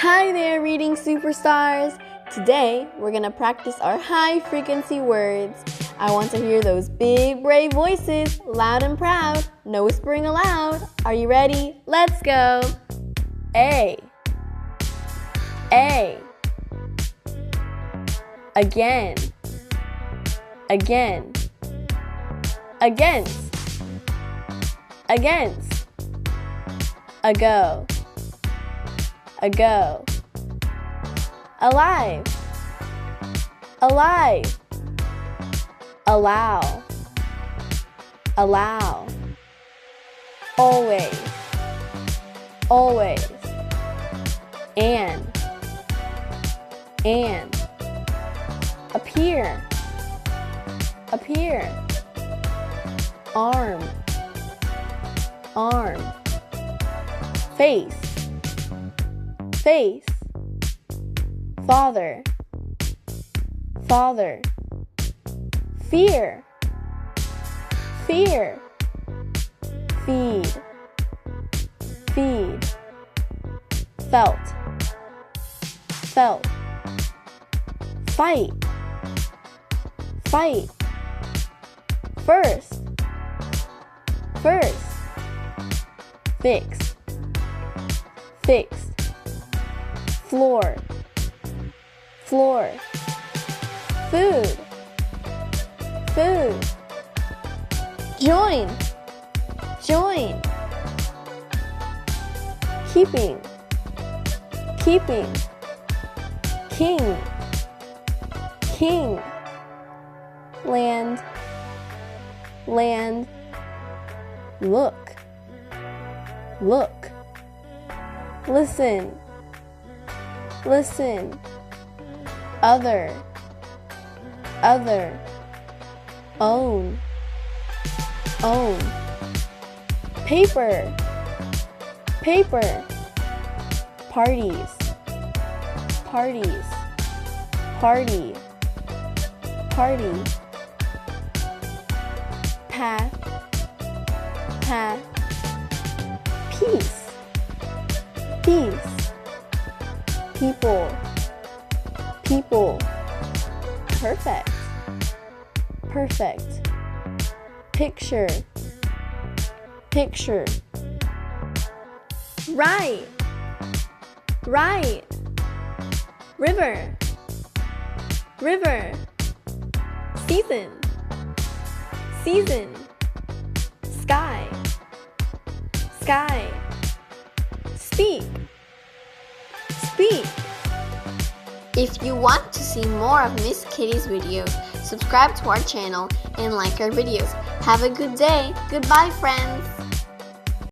Hi there, reading superstars! Today, we're gonna practice our high frequency words. I want to hear those big, brave voices, loud and proud, no whispering aloud. Are you ready? Let's go! A. Again. Again. Against. Against. Ago. Ago. Alive. Alive. Allow. Allow. Always. Always. And. Appear. Appear. Arm. Arm. Face. Face. Father. Father. Fear. Fear. Feed. Feed. Felt. Felt. Fight. Fight. First. First. Fix. Fixed. Floor. Floor. Food. Food. Join. Join. Keeping. Keeping. King. King. Land. Land. Look. Look. Listen. Listen. Other. Other. Own. Own. Paper. Paper. Parties. Parties. Party. Party. Path. Path. Peace. Peace. People. People. Perfect. Perfect. Picture. Picture. Right. Right. River. River. Season. Season. Sky. Sky. Speak. Speak. If you want to see more of Miss Kitty's videos, subscribe to our channel and like our videos. Have a good day. Goodbye, friends.